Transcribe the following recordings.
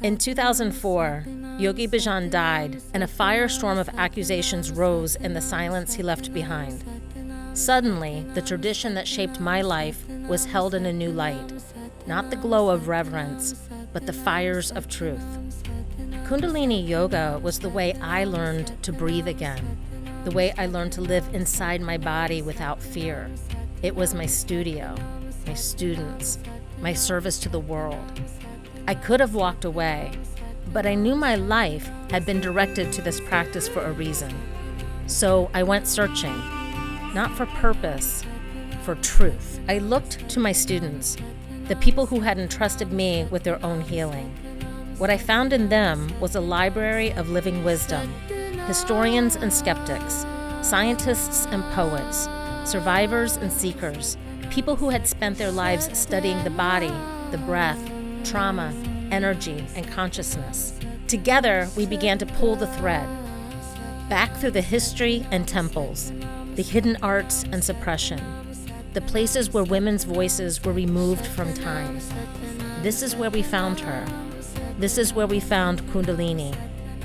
In 2004, Yogi Bhajan died, and a firestorm of accusations rose in the silence he left behind. Suddenly, the tradition that shaped my life was held in a new light, not the glow of reverence, but the fires of truth. Kundalini Yoga was the way I learned to breathe again, the way I learned to live inside my body without fear. It was my studio, my students, my service to the world. I could have walked away, but I knew my life had been directed to this practice for a reason. So I went searching, not for purpose, for truth. I looked to my students, the people who had entrusted me with their own healing. What I found in them was a library of living wisdom, historians and skeptics, scientists and poets, survivors and seekers, people who had spent their lives studying the body, the breath, trauma, energy, and consciousness. Together, we began to pull the thread, back through the history and temples, the hidden arts and suppression, the places where women's voices were removed from time. This is where we found her. This is where we found Kundalini.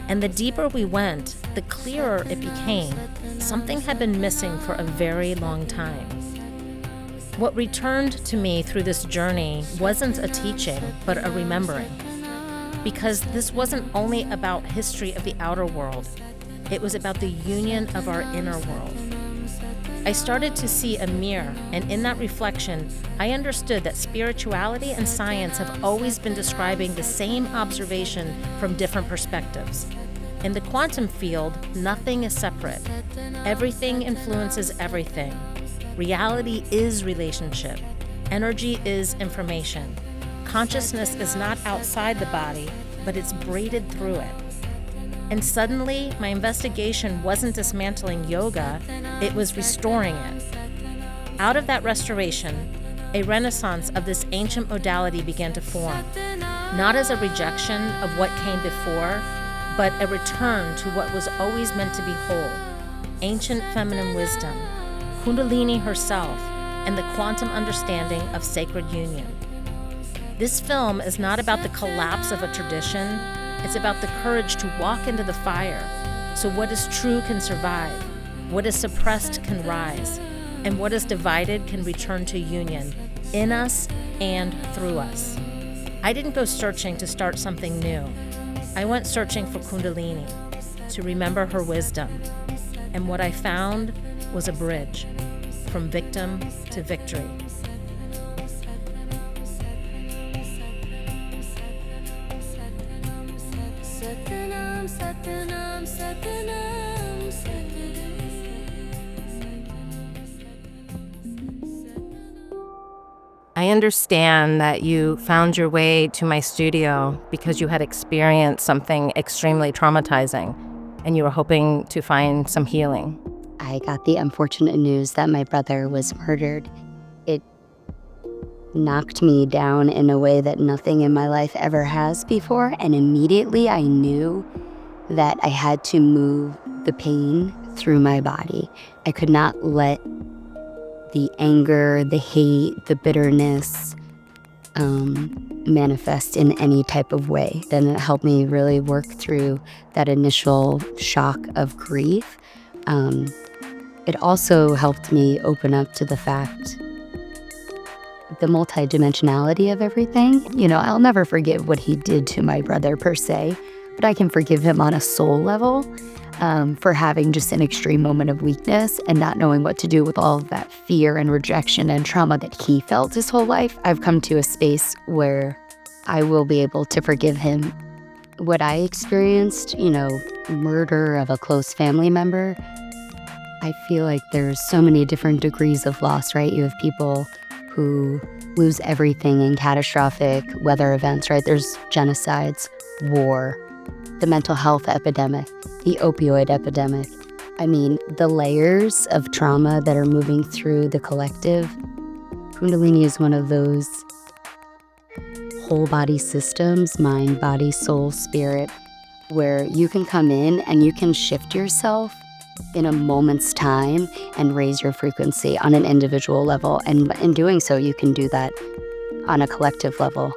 And the deeper we went, the clearer it became. Something had been missing for a very long time. What returned to me through this journey wasn't a teaching, but a remembering. Because this wasn't only about history of the outer world, it was about the union of our inner world. I started to see a mirror, and in that reflection, I understood that spirituality and science have always been describing the same observation from different perspectives. In the quantum field, nothing is separate. Everything influences everything. Reality is relationship. Energy is information. Consciousness is not outside the body, but it's braided through it. And suddenly, my investigation wasn't dismantling yoga, it was restoring it. Out of that restoration, a renaissance of this ancient modality began to form, not as a rejection of what came before, but a return to what was always meant to be whole, ancient feminine wisdom, Kundalini herself, and the quantum understanding of sacred union. This film is not about the collapse of a tradition, it's about the courage to walk into the fire, so what is true can survive, what is suppressed can rise, and what is divided can return to union, in us and through us. I didn't go searching to start something new. I went searching for Kundalini, to remember her wisdom. And what I found was a bridge from victim to victory. I understand that you found your way to my studio because you had experienced something extremely traumatizing and you were hoping to find some healing. I got the unfortunate news that my brother was murdered. It knocked me down in a way that nothing in my life ever has before, and immediately I knew that I had to move the pain through my body. I could not let the anger, the hate, the bitterness manifest in any type of way. Then it helped me really work through that initial shock of grief. It also helped me open up to the fact, the multidimensionality of everything. You know, I'll never forgive what he did to my brother per se, but I can forgive him on a soul level for having just an extreme moment of weakness and not knowing what to do with all of that fear and rejection and trauma that he felt his whole life. I've come to a space where I will be able to forgive him. What I experienced, murder of a close family member, I feel like there's so many different degrees of loss, right? You have people who lose everything in catastrophic weather events, right? There's genocides, war, the mental health epidemic, the opioid epidemic. I mean, the layers of trauma that are moving through the collective. Kundalini is one of those whole body systems, mind, body, soul, spirit, where you can come in and you can shift yourself in a moment's time and raise your frequency on an individual level. And in doing so, you can do that on a collective level.